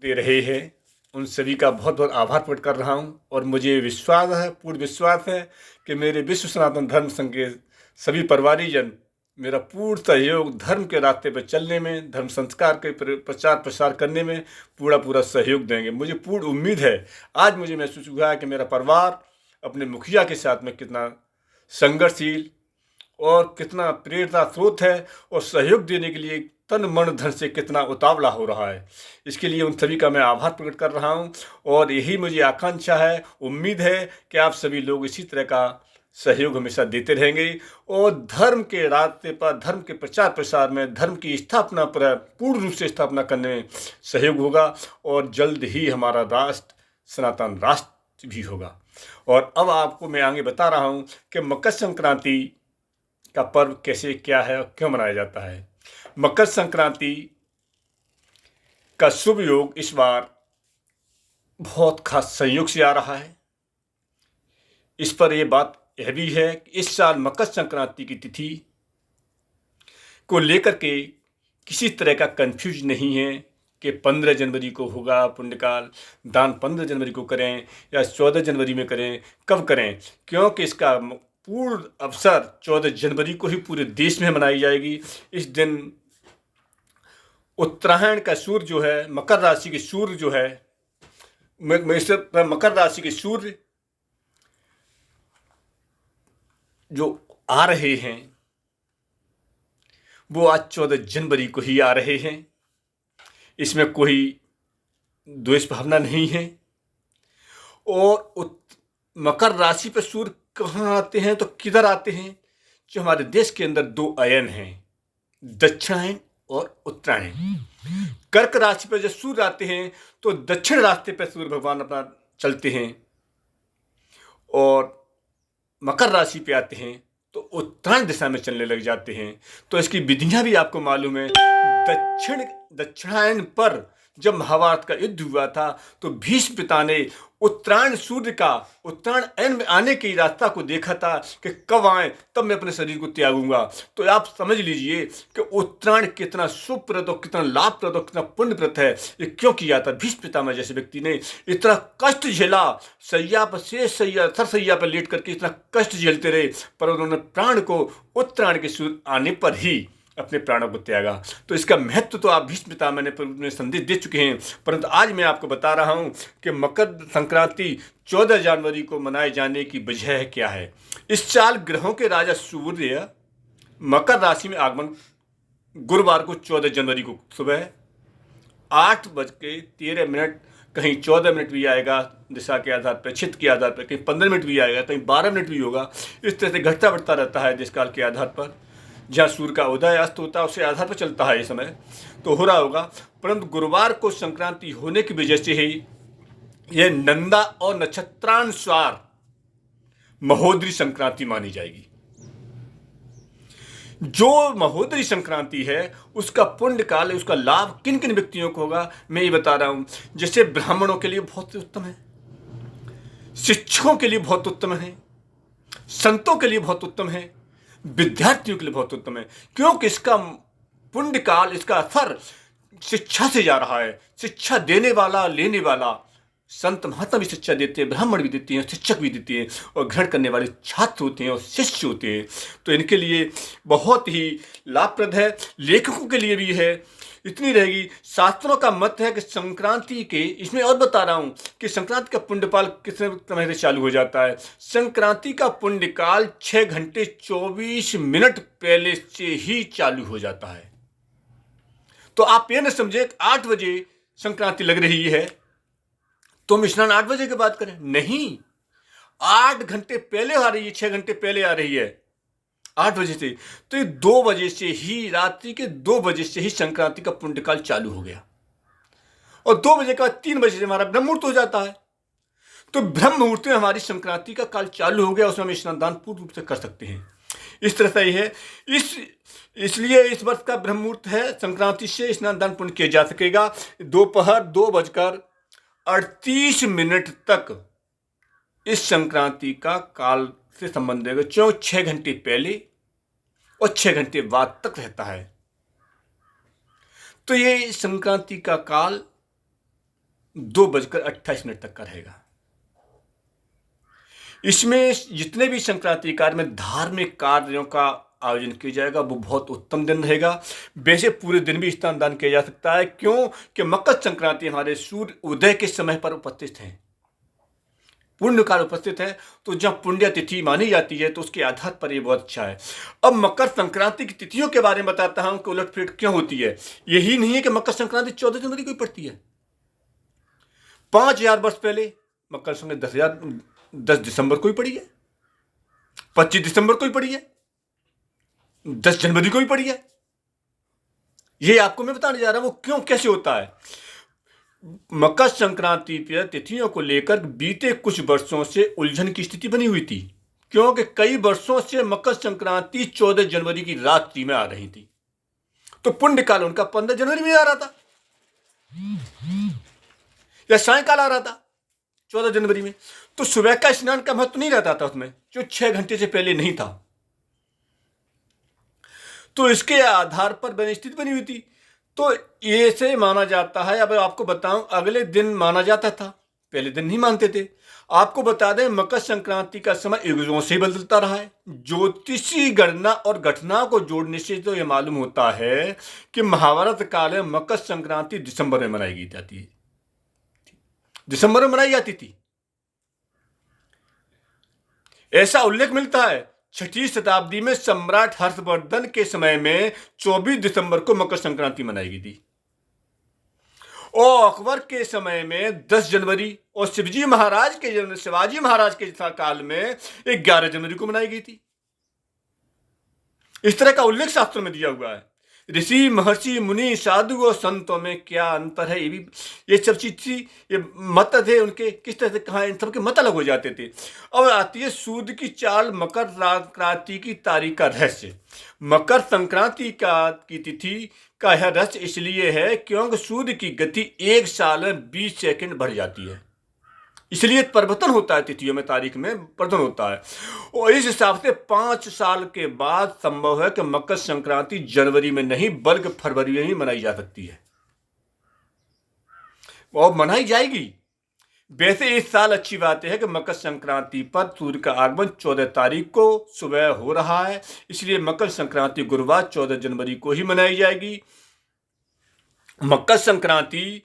दे रहे हैं, उन सभी का बहुत बहुत आभार प्रकट कर रहा हूँ। और मुझे विश्वास है, पूर्ण विश्वास है कि मेरे विश्व सनातन धर्म संघ के सभी परिवारीजन मेरा पूर्ण सहयोग धर्म के रास्ते पर चलने में, धर्म संस्कार के प्रचार प्रसार करने में पूरा पूरा सहयोग देंगे। मुझे पूर्ण उम्मीद है। आज मुझे महसूस हुआ है कि मेरा परिवार अपने मुखिया के साथ में कितना संघर्षशील और कितना प्रेरणा स्रोत है और सहयोग देने के लिए तन मन धन से कितना उतावला हो रहा है। इसके लिए उन सभी का मैं आभार प्रकट कर रहा हूं। और यही मुझे आकांक्षा है, उम्मीद है कि आप सभी लोग इसी तरह का सहयोग हमेशा देते रहेंगे और धर्म के रास्ते पर, धर्म के प्रचार प्रसार में, धर्म की स्थापना पर पूर्ण रूप से स्थापना करने में सहयोग होगा और जल्द ही हमारा राष्ट्र सनातन राष्ट्र भी होगा। और अब आपको मैं आगे बता रहा हूँ कि मकर संक्रांति का पर्व कैसे, क्या है और क्यों मनाया जाता है। मकर संक्रांति का शुभ योग इस बार बहुत खास संयोग से आ रहा है। इस पर यह बात यह भी है कि इस साल मकर संक्रांति की तिथि को लेकर के किसी तरह का कंफ्यूज नहीं है कि 15 जनवरी को होगा पुण्यकाल, दान 15 जनवरी को करें या 14 जनवरी में करें, कब करें, क्योंकि इसका पूर्ण अवसर 14 जनवरी को ही पूरे देश में मनाई जाएगी। इस दिन उत्तरायण का सूर्य जो है, मकर राशि के सूर्य जो है, मकर राशि के सूर्य जो आ रहे हैं वो आज 14 जनवरी को ही आ रहे हैं। इसमें कोई द्वेष भावना नहीं है। और मकर राशि पर सूर्य कहाँ आते हैं तो किधर आते हैं? जो हमारे देश के अंदर दो अयन हैं, दक्षिणायन और उत्तरायण। कर्क राशि पर जब सूर्य आते हैं तो दक्षिण रास्ते पर सूर्य भगवान अपना चलते हैं और मकर राशि पे आते हैं तो उत्तरायण दिशा में चलने लग जाते हैं। तो इसकी विधियां भी आपको मालूम है। दक्षिणायन पर जब महाभारत का युद्ध हुआ था तो भीष्म पिता ने उत्तरायण सूर्य का उत्तरायण में आने के रास्ता को देखा था कि कब आए तब मैं अपने शरीर को त्यागूंगा। तो आप समझ लीजिए कि उत्तरायण कितना शुभप्रद और कितना लाभप्रद और कितना पुण्यप्रद है। ये क्यों किया था? भीष्म पितामह जैसे व्यक्ति ने इतना कष्ट झेला, सैया पर सैया पर लेट करके इतना कष्ट झेलते रहे, पर उन्होंने प्राण को उत्तरायण के सूर्य आने पर ही अपने प्राणों को त्यागा। तो इसका महत्व तो आप भीष्म पितामह ने संदेश दे चुके हैं, परंतु आज मैं आपको बता रहा हूं कि मकर संक्रांति 14 जनवरी को मनाए जाने की वजह क्या है। इस साल ग्रहों के राजा सूर्य मकर राशि में आगमन गुरुवार को 14 जनवरी को सुबह 8:13, कहीं 14 मिनट भी आएगा दिशा के आधार पर, क्षेत्र के आधार पर, कहीं 15 मिनट भी आएगा, कहीं 12 मिनट भी होगा। इस तरह से घटता बढ़ता रहता है देश काल के आधार पर। जहाँ सूर्य का उदय अस्त होता है उसे आधार पर चलता है ये समय, तो हो रहा होगा। परंतु गुरुवार को संक्रांति होने की वजह से ही यह नंदा और नक्षत्रानुसार महोदरी संक्रांति मानी जाएगी। जो महोदरी संक्रांति है उसका पुण्य काल, उसका लाभ किन किन व्यक्तियों को होगा मैं ये बता रहा हूं। जैसे ब्राह्मणों के लिए बहुत उत्तम है, शिक्षकों के लिए बहुत उत्तम है, संतों के लिए बहुत उत्तम है, विद्यार्थियों के लिए बहुत उत्तम है। क्योंकि इसका पुण्य काल, इसका असर शिक्षा से जा रहा है। शिक्षा देने वाला, लेने वाला, संत महात्मा भी शिक्षा देते हैं, ब्राह्मण भी देते हैं, शिक्षक भी देते हैं, और ग्रहण करने वाले छात्र होते हैं और शिष्य होते हैं। तो इनके लिए बहुत ही लाभप्रद है। लेखकों के लिए भी है। इतनी रहेगी। शास्त्रों का मत है कि संक्रांति के, इसमें और बता रहा हूं कि संक्रांति का पुण्यकाल कितने समय से चालू हो जाता है। संक्रांति का पुण्यकाल 6 घंटे 24 मिनट पहले से ही चालू हो जाता है। तो आप ये न समझे 8 बजे संक्रांति लग रही है तो हम स्नान 8 बजे के बाद करें, नहीं। 8 घंटे पहले आ रही है, 6 घंटे पहले आ रही है, 8 बजे से। तो ये 2 बजे से ही, रात्रि के 2 बजे से ही संक्रांति का पुण्यकाल चालू हो गया। और 2 बजे के बाद 3 बजे से हमारा ब्रह्म मुहूर्त हो जाता है। तो ब्रह्म मुहूर्त में हमारी संक्रांति का काल चालू हो गया, उसमें हम स्नान दान पूर्ण रूप से कर सकते हैं। इस तरह से ही है। इसलिए इस वर्ष का ब्रह्म मुहूर्त है, संक्रांति से स्नान दान पुण्य किया जा सकेगा। दोपहर 2:38 तक इस संक्रांति का काल से संबंध है, क्यों 6 घंटे पहले और 6 घंटे बाद तक रहता है। तो ये संक्रांति का काल 2:28 तक का रहेगा। इसमें जितने भी संक्रांति कार्य में धार्मिक कार्यों का आयोजन किया जाएगा वो बहुत उत्तम दिन रहेगा। वैसे पूरे दिन भी स्नान दान किया जा सकता है, क्यों कि मकर संक्रांति हमारे सूर्य उदय के समय पर उपस्थित है, पुण्य काल उपस्थित है। तो जब पुण्य तिथि मानी जाती है तो उसके आधार पर ये बहुत अच्छा है। अब मकर संक्रांति की तिथियों के बारे में बताता हूं कि उलटफेर क्यों होती है। यही नहीं है कि मकर संक्रांति 14 जनवरी को ही पड़ती है। 5000 वर्ष पहले मकर संक्रांति 10 दिसंबर को ही पड़ी है, 25 दिसंबर को ही पड़ी है, 10 जनवरी को ही पड़ी है। ये आपको मैं बताने जा रहा हूं वो क्यों कैसे होता है। मकर संक्रांति पर तिथियों को लेकर बीते कुछ वर्षों से उलझन की स्थिति बनी हुई थी, क्योंकि कई वर्षों से मकर संक्रांति 14 जनवरी की रात्रि में आ रही थी, तो पुण्य काल उनका 15 जनवरी में आ रहा था या सायकाल आ रहा था 14 जनवरी में। तो सुबह का स्नान का महत्व नहीं रहता था उसमें, जो 6 घंटे से पहले नहीं था। तो इसके आधार पर बनी स्थिति बनी हुई थी। तो ये से माना जाता है। अब आपको बताऊं, अगले दिन माना जाता था, पहले दिन नहीं मानते थे। आपको बता दें मकर संक्रांति का समय युगों से बदलता रहा है। ज्योतिषी गणना और घटना को जोड़ने से तो यह मालूम होता है कि महाभारत काल में मकर संक्रांति दिसंबर में मनाई जाती है, दिसंबर में मनाई जाती थी। ऐसा उल्लेख मिलता है 6वीं शताब्दी में सम्राट हर्षवर्धन के समय में 24 दिसंबर को मकर संक्रांति मनाई गई थी, और अकबर के समय में 10 जनवरी, और शिवाजी महाराज के काल में 11 जनवरी को मनाई गई थी। इस तरह का उल्लेख शास्त्रों में दिया हुआ है। ऋषि महर्षि मुनि साधु और संतों में क्या अंतर है, ये सब चीज थी, ये मत थे उनके किस तरह से कहा, इन सबके मत अलग हो जाते थे। अब आती है सूर्य की चाल, मकर संक्रांति की तारीख का रहस्य। मकर संक्रांति की तिथि का यह रहस्य इसलिए है क्योंकि सूर्य की गति 1 साल में 20 सेकंड बढ़ जाती है, इसलिए परिवर्तन होता है, तिथियों में तारीख में परिवर्तन होता है। और इस हिसाब से 5 साल के बाद संभव है कि मकर संक्रांति जनवरी में नहीं बल्कि फरवरी में ही मनाई जा सकती है, और मनाई जाएगी। वैसे इस साल अच्छी बात है कि मकर संक्रांति पर सूर्य का आगमन 14 तारीख को सुबह हो रहा है, इसलिए मकर संक्रांति गुरुवार 14 जनवरी को ही मनाई जाएगी। मकर संक्रांति